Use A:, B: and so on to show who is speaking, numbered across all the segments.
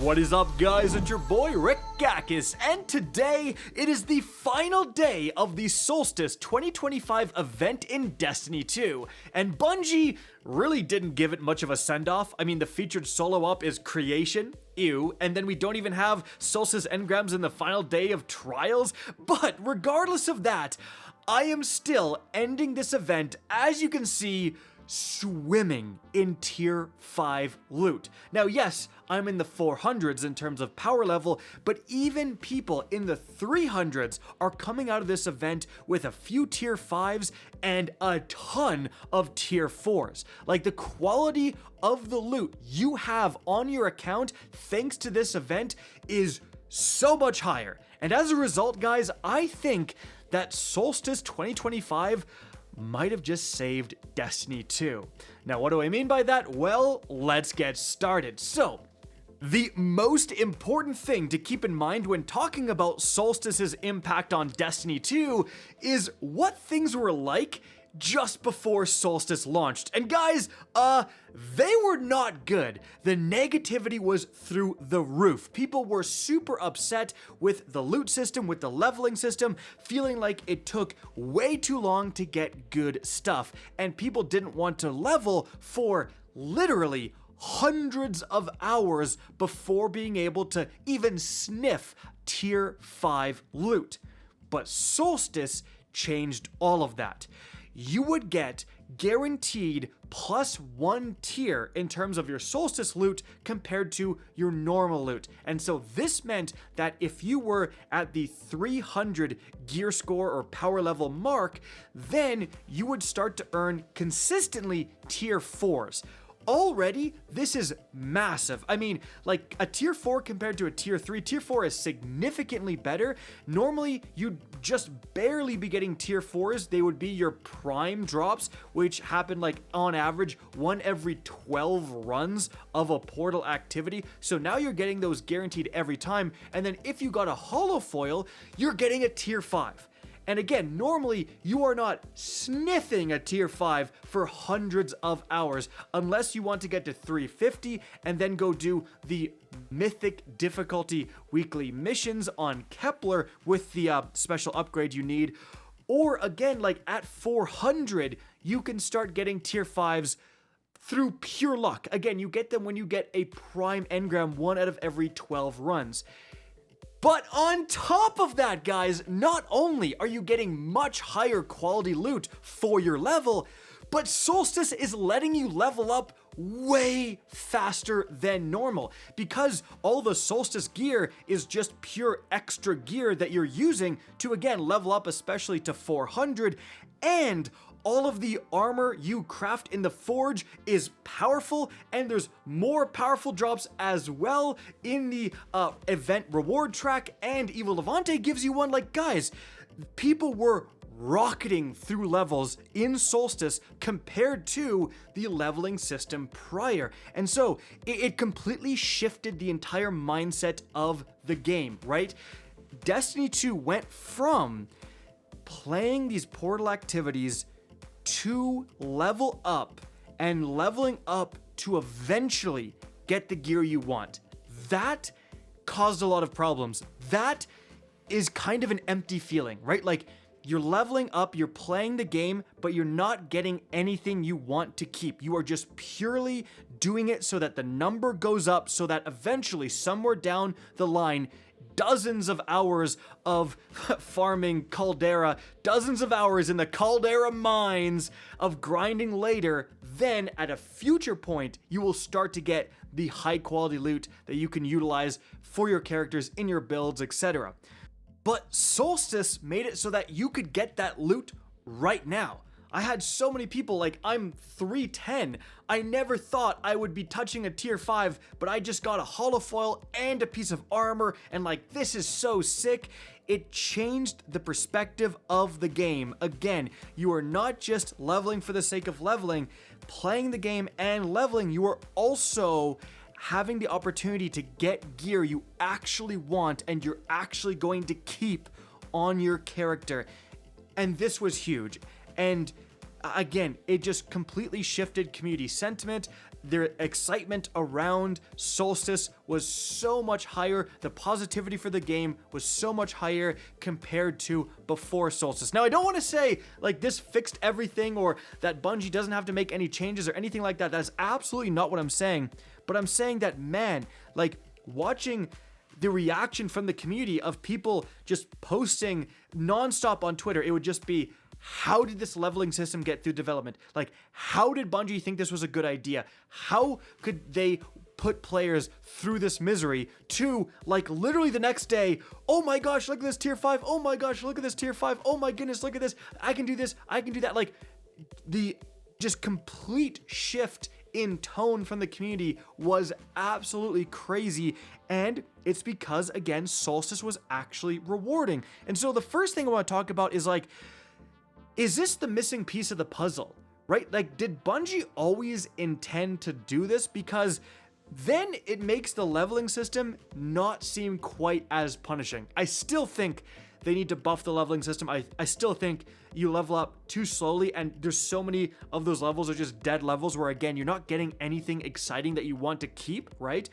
A: What is up, guys? It's your boy Rick Gakis, and today it is the final day of the Solstice 2025 event in Destiny 2, and Bungie really didn't give it much of a send-off. I mean, the featured solo op is Creation, ew, and then we don't even have Solstice engrams in the final day of Trials, but regardless of that, I am still ending this event, as you can see, swimming in tier 5 loot. Now yes, I'm in the 400s in terms of power level, but even people in the 300s are coming out of this event with a few tier 5s and a ton of tier 4s. Like, the quality of the loot you have on your account thanks to this event is so much higher. And as a result, guys, I think that Solstice 2025 might have just saved Destiny 2. Now, what do I mean by that? Well, let's get started. So, the most important thing to keep in mind when talking about Solstice's impact on Destiny 2 is what things were like just before Solstice launched. And guys, they were not good. The negativity was through the roof. People were super upset with the loot system, with the leveling system, feeling like it took way too long to get good stuff. And people didn't want to level for literally hundreds of hours before being able to even sniff tier 5 loot. But Solstice changed all of that. You would get guaranteed +1 tier in terms of your Solstice loot compared to your normal loot. And so this meant that if you were at the 300 gear score or power level mark, then you would start to earn consistently tier 4s. Already, this is massive. I mean, like, a tier 4 compared to a tier 3, tier 4 is significantly better. Normally, you'd just barely be getting tier 4s. They would be your prime drops, which happen, like, on average, 1 every 12 runs of a portal activity. So now you're getting those guaranteed every time. And then if you got a holo foil, you're getting a tier 5. And again, normally you are not sniffing a tier 5 for hundreds of hours unless you want to get to 350 and then go do the mythic difficulty weekly missions on Kepler with the special upgrade you need. Or again, like at 400, you can start getting tier 5s through pure luck. Again, you get them when you get a prime engram 1 out of every 12 runs. But on top of that, guys, not only are you getting much higher quality loot for your level, but Solstice is letting you level up way faster than normal, because all the Solstice gear is just pure extra gear that you're using to, again, level up, especially to 400, and all of the armor you craft in the forge is powerful, and there's more powerful drops as well in the event reward track, and Evil Levante gives you one. Like, guys, people were rocketing through levels in Solstice compared to the leveling system prior. And so it completely shifted the entire mindset of the game, right? Destiny 2 went from playing these portal activities to level up and leveling up to eventually get the gear you want. That caused a lot of problems. That is kind of an empty feeling, right? Like, you're leveling up, you're playing the game, but you're not getting anything you want to keep. You are just purely doing it so that the number goes up, so that eventually, somewhere down the line, dozens of hours of farming Caldera, dozens of hours in the Caldera mines of grinding later, then at a future point, you will start to get the high quality loot that you can utilize for your characters in your builds, etc. But Solstice made it so that you could get that loot right now. I had so many people, like, I'm 310. I never thought I would be touching a tier 5, but I just got a holofoil and a piece of armor, and like, this is so sick. It changed the perspective of the game. Again, you are not just leveling for the sake of leveling, playing the game and leveling, you are also having the opportunity to get gear you actually want and you're actually going to keep on your character. And this was huge. And again, it just completely shifted community sentiment. their excitement around Solstice was so much higher. The positivity for the game was so much higher compared to before Solstice. Now, I don't want to say like this fixed everything or that Bungie doesn't have to make any changes or anything like that. That's absolutely not what I'm saying. But I'm saying that, man, like watching the reaction from the community of people just posting nonstop on Twitter, it would just be, how did this leveling system get through development? Like, how did Bungie think this was a good idea? How could they put players through this misery? To, like, literally the next day, oh my gosh, look at this tier 5. Oh my gosh, look at this tier 5. Oh my goodness, look at this. I can do this. I can do that. Like, the just complete shift in tone from the community was absolutely crazy. And it's because, again, Solstice was actually rewarding. And so the first thing I want to talk about is, like, is this the missing piece of the puzzle, right? Like, did Bungie always intend to do this? Because then it makes the leveling system not seem quite as punishing. I still think they need to buff the leveling system. I still think you level up too slowly, and there's so many of those levels are just dead levels where, again, you're not getting anything exciting that you want to keep, right?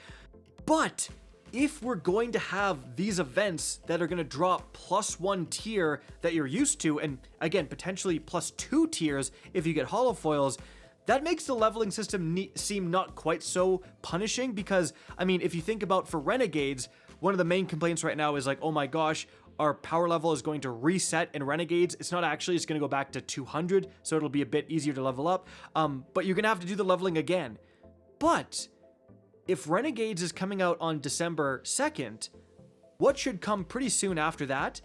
A: But if we're going to have these events that are going to drop +1 tier that you're used to, and again, potentially +2 tiers if you get holofoils, that makes the leveling system seem not quite so punishing. Because, I mean, if you think about for Renegades, one of the main complaints right now is like, oh my gosh, our power level is going to reset in Renegades. It's not actually, it's going to go back to 200, so it'll be a bit easier to level up, but you're going to have to do the leveling again. But if Renegades is coming out on December 2nd, what should come pretty soon after that?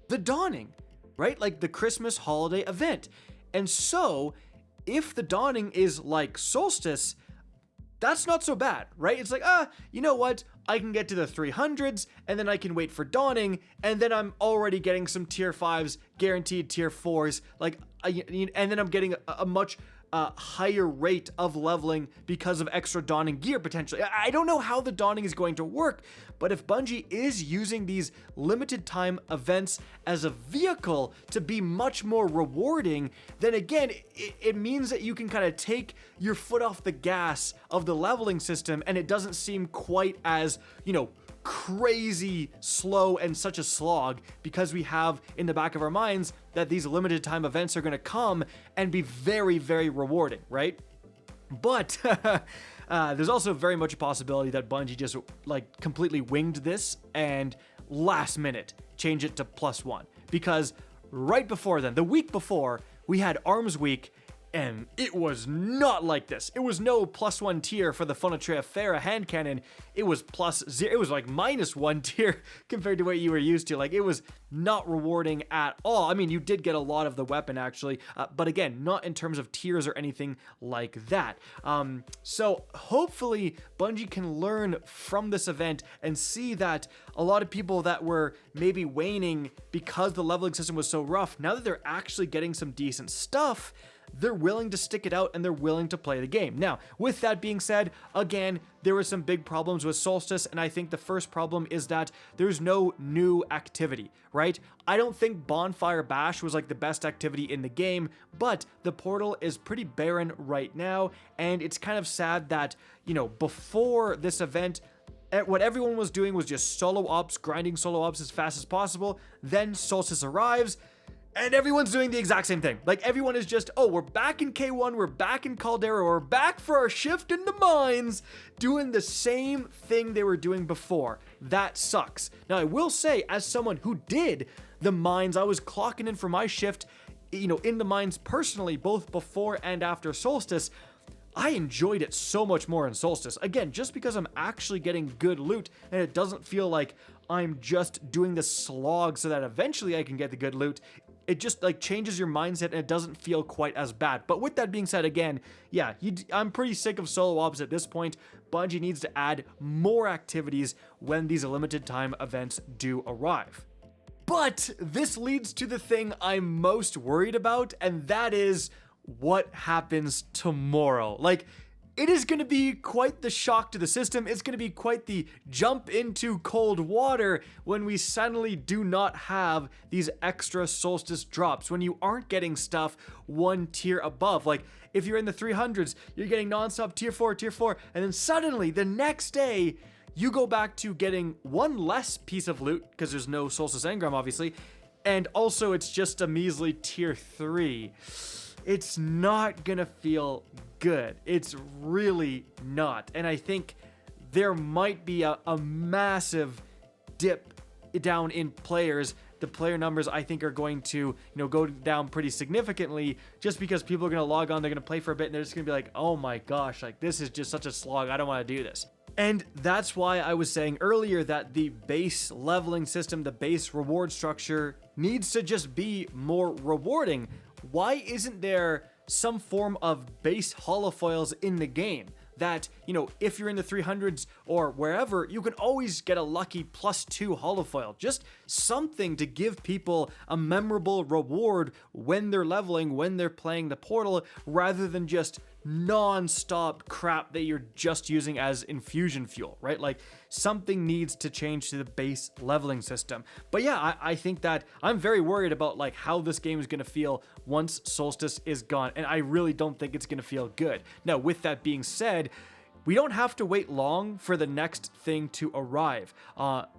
A: The Dawning, right? Like the Christmas holiday event. And so, if the Dawning is like Solstice, that's not so bad, right? It's like, you know what? I can get to the 300s, and then I can wait for Dawning, and then I'm already getting some tier 5s, guaranteed tier 4s, like, and then I'm getting a much higher rate of leveling because of extra Dawning gear potentially. I don't know how the Dawning is going to work, but if Bungie is using these limited time events as a vehicle to be much more rewarding, then again, it means that you can kind of take your foot off the gas of the leveling system, and it doesn't seem quite as, you know, crazy slow and such a slog, because we have in the back of our minds that these limited time events are going to come and be very, very rewarding, right? But there's also very much a possibility that Bungie just like completely winged this and last minute change it to +1, because right before then, the week before, we had Arms Week, and it was not like this. It was no +1 tier for the Funatrea Farah hand cannon. It was +0. It was like -1 tier compared to what you were used to. Like, it was not rewarding at all. I mean, you did get a lot of the weapon actually, but again, not in terms of tiers or anything like that. So hopefully Bungie can learn from this event and see that a lot of people that were maybe waning because the leveling system was so rough, now that they're actually getting some decent stuff, they're willing to stick it out and they're willing to play the game. Now, with that being said, again, there were some big problems with Solstice, and I think the first problem is that there's no new activity, right? I don't think Bonfire Bash was like the best activity in the game, but the portal is pretty barren right now, and it's kind of sad that, you know, before this event, what everyone was doing was just solo ops, grinding solo ops as fast as possible. Then Solstice arrives, and everyone's doing the exact same thing. Like, everyone is just, oh, we're back in K1, we're back in Caldera, we're back for our shift into mines, doing the same thing they were doing before. That sucks. Now, I will say, as someone who did the mines, I was clocking in for my shift, you know, in the mines personally, both before and after Solstice. I enjoyed it so much more in Solstice. Again, just because I'm actually getting good loot, and it doesn't feel like I'm just doing the slog so that eventually I can get the good loot. It just like changes your mindset, and it doesn't feel quite as bad. But with that being said, again, yeah, I'm pretty sick of solo ops at this point. Bungie needs to add more activities when these limited time events do arrive. But this leads to the thing I'm most worried about, and that is what happens tomorrow. Like, it is going to be quite the shock to the system. It's going to be quite the jump into cold water when we suddenly do not have these extra Solstice drops, when you aren't getting stuff one tier above. Like, if you're in the 300s, you're getting nonstop tier 4, and then suddenly the next day, you go back to getting one less piece of loot, because there's no Solstice engram, obviously, and also it's just a measly tier 3. It's not gonna feel good. It's really not. And I think there might be a massive dip down in players. The player numbers, I think, are going to, go down pretty significantly, just because people are going to log on, they're going to play for a bit, and they're just going to be like, oh my gosh, like, this is just such a slog, I don't want to do this. And that's why I was saying earlier that the base leveling system, the base reward structure, needs to just be more rewarding. Why isn't there some form of base holofoils in the game? That, if you're in the 300s or wherever, you can always get a lucky +2 holofoil. Just something to give people a memorable reward when they're leveling, when they're playing the portal, rather than just non-stop crap that you're just using as infusion fuel, right? Like, something needs to change to the base leveling system. But yeah, I think that I'm very worried about like how this game is going to feel once Solstice is gone, and I really don't think it's going to feel good. Now, with that being said, we don't have to wait long for the next thing to arrive.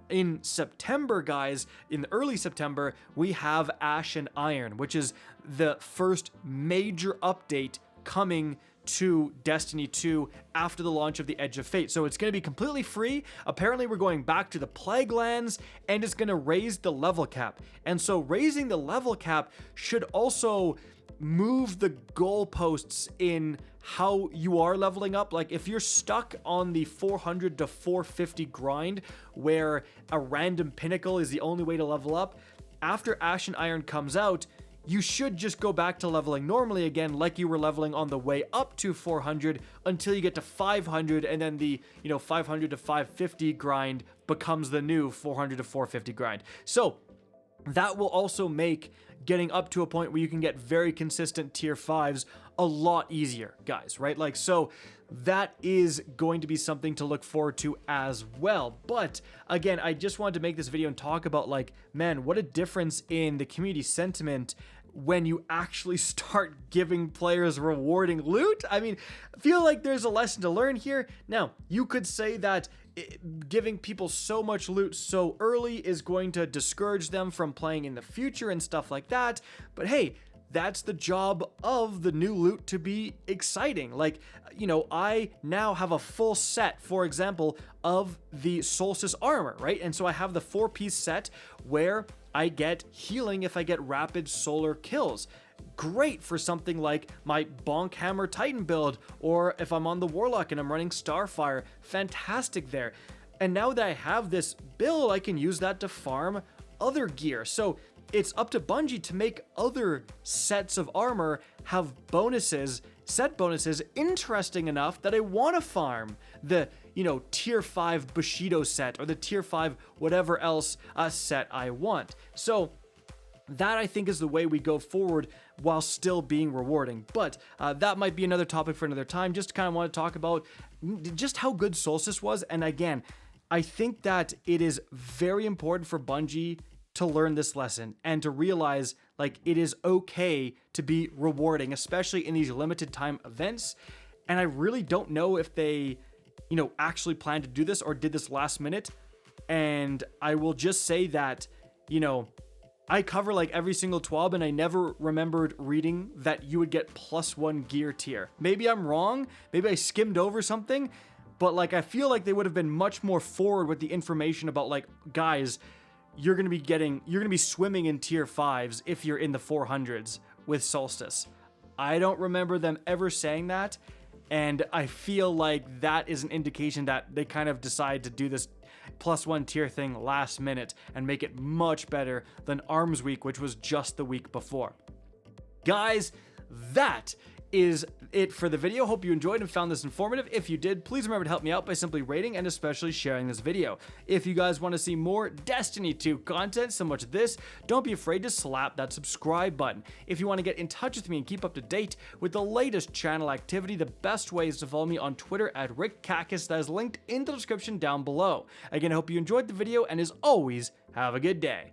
A: In September, guys, in early September, we have Ash and Iron, which is the first major update coming to Destiny 2 after the launch of the Edge of Fate. So it's going to be completely free. Apparently we're going back to the Plague Lands, and it's going to raise the level cap. And so raising the level cap should also move the goalposts in how you are leveling up. Like, if you're stuck on the 400 to 450 grind, where a random pinnacle is the only way to level up, after Ash and Iron comes out, you should just go back to leveling normally again, like you were leveling on the way up to 400 until you get to 500, and then the 500 to 550 grind becomes the new 400 to 450 grind. So that will also make getting up to a point where you can get very consistent tier 5s a lot easier, guys, right? Like, so that is going to be something to look forward to as well. But again, I just wanted to make this video and talk about, like, man, what a difference in the community sentiment when you actually start giving players rewarding loot. I mean, I feel like there's a lesson to learn here. Now, you could say that giving people so much loot so early is going to discourage them from playing in the future and stuff like that. But hey, that's the job of the new loot, to be exciting. Like, I now have a full set, for example, of the Solstice armor, right? And so I have the 4-piece set where I get healing if I get rapid solar kills. Great for something like my Bonk Hammer Titan build, or if I'm on the Warlock and I'm running Starfire, fantastic there. And now that I have this build, I can use that to farm other gear. So it's up to Bungie to make other sets of armor have bonuses, set bonuses, interesting enough that I want to farm the, tier 5 Bushido set, or the tier 5 whatever else set I want. So that, I think, is the way we go forward while still being rewarding. But that might be another topic for another time. Just kind of want to talk about just how good Solstice was. And again, I think that it is very important for Bungie to learn this lesson and to realize, like, it is okay to be rewarding, especially in these limited time events. And I really don't know if they, actually planned to do this or did this last minute. And I will just say that, I cover like every single TWAB, and I never remembered reading that you would get +1 gear tier. Maybe I'm wrong. Maybe I skimmed over something, but like, I feel like they would have been much more forward with the information about, like, guys, you're going to be swimming in tier 5s if you're in the 400s with Solstice. I don't remember them ever saying that, and I feel like that is an indication that they kind of decide to do this +1 tier thing last minute and make it much better than Arms Week, which was just the week before. Guys, that is it for the video. Hope you enjoyed and found this informative. If you did, please remember to help me out by simply rating and especially sharing this video. If you guys want to see more Destiny 2 content similar to this, don't be afraid to slap that subscribe button. If you want to get in touch with me and keep up to date with the latest channel activity, the best way is to follow me on Twitter at RickCacus. That is linked in the description down below. Again, I hope you enjoyed the video, and as always, have a good day.